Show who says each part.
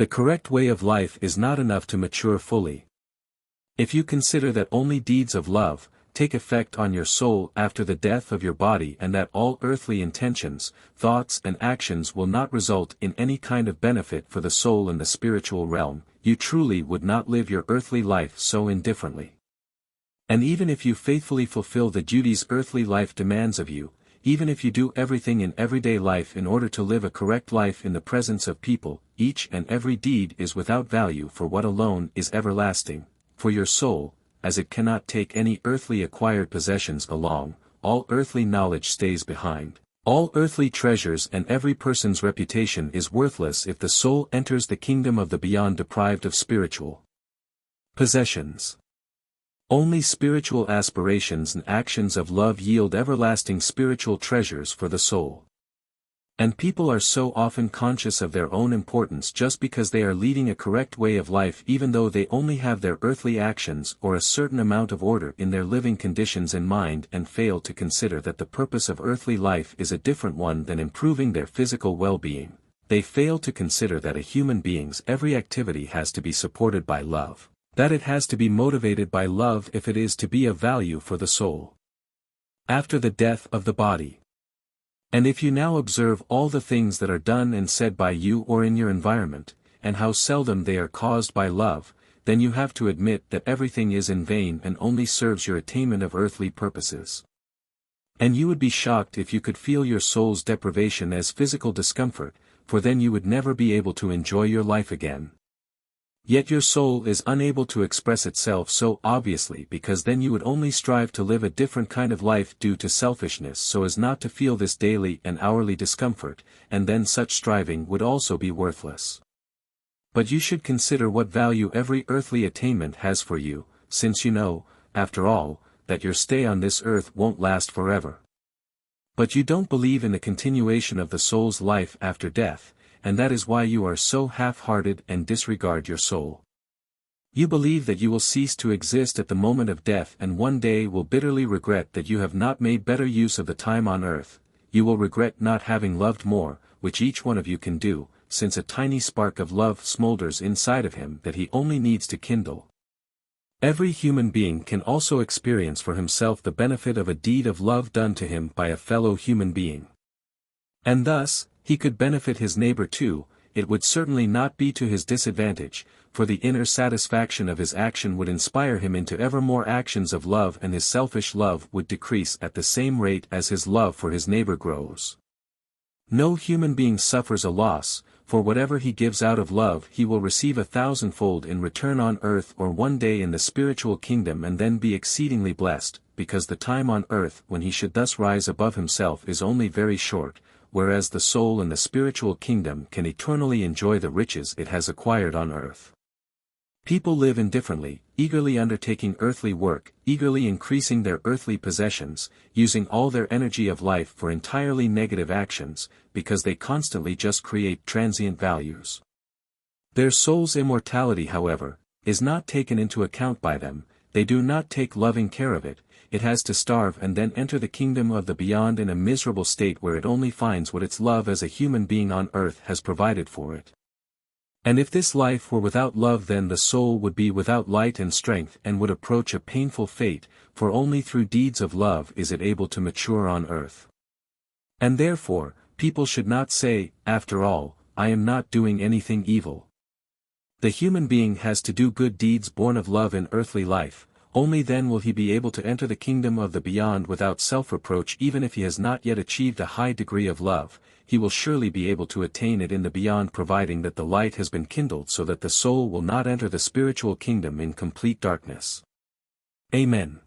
Speaker 1: The correct way of life is not enough to mature fully. If you consider that only deeds of love take effect on your soul after the death of your body and that all earthly intentions, thoughts and actions will not result in any kind of benefit for the soul in the spiritual realm, you truly would not live your earthly life so indifferently. And even if you faithfully fulfill the duties earthly life demands of you, even if you do everything in everyday life in order to live a correct life in the presence of people, each and every deed is without value for what alone is everlasting, for your soul, as it cannot take any earthly acquired possessions along, all earthly knowledge stays behind, all earthly treasures and every person's reputation is worthless if the soul enters the kingdom of the beyond deprived of spiritual possessions. Only spiritual aspirations and actions of love yield everlasting spiritual treasures for the soul. And people are so often conscious of their own importance just because they are leading a correct way of life even though they only have their earthly actions or a certain amount of order in their living conditions in mind and fail to consider that the purpose of earthly life is a different one than improving their physical well-being. They fail to consider that a human being's every activity has to be supported by love, that it has to be motivated by love if it is to be of value for the soul. After the death of the body. And if you now observe all the things that are done and said by you or in your environment, and how seldom they are caused by love, then you have to admit that everything is in vain and only serves your attainment of earthly purposes. And you would be shocked if you could feel your soul's deprivation as physical discomfort, for then you would never be able to enjoy your life again. Yet your soul is unable to express itself so obviously because then you would only strive to live a different kind of life due to selfishness so as not to feel this daily and hourly discomfort, and then such striving would also be worthless. But you should consider what value every earthly attainment has for you, since you know, after all, that your stay on this earth won't last forever. But you don't believe in the continuation of the soul's life after death, and that is why you are so half-hearted and disregard your soul. You believe that you will cease to exist at the moment of death and one day will bitterly regret that you have not made better use of the time on earth. You will regret not having loved more, which each one of you can do, since a tiny spark of love smolders inside of him that he only needs to kindle. Every human being can also experience for himself the benefit of a deed of love done to him by a fellow human being. And thus, he could benefit his neighbor too. It would certainly not be to his disadvantage, for the inner satisfaction of his action would inspire him into ever more actions of love and his selfish love would decrease at the same rate as his love for his neighbor grows. No human being suffers a loss, for whatever he gives out of love he will receive 1,000-fold in return on earth or one day in the spiritual kingdom and then be exceedingly blessed, because the time on earth when he should thus rise above himself is only very short, whereas the soul in the spiritual kingdom can eternally enjoy the riches it has acquired on earth. People live indifferently, eagerly undertaking earthly work, eagerly increasing their earthly possessions, using all their energy of life for entirely negative actions, because they constantly just create transient values. Their soul's immortality, however, is not taken into account by them. They do not take loving care of it. It has to starve and then enter the kingdom of the beyond in a miserable state where it only finds what its love as a human being on earth has provided for it. And if this life were without love, then the soul would be without light and strength and would approach a painful fate, for only through deeds of love is it able to mature on earth. And therefore, people should not say, after all, I am not doing anything evil. The human being has to do good deeds born of love in earthly life. Only then will he be able to enter the kingdom of the beyond without self-reproach. Even if he has not yet achieved a high degree of love, he will surely be able to attain it in the beyond, providing that the light has been kindled so that the soul will not enter the spiritual kingdom in complete darkness. Amen.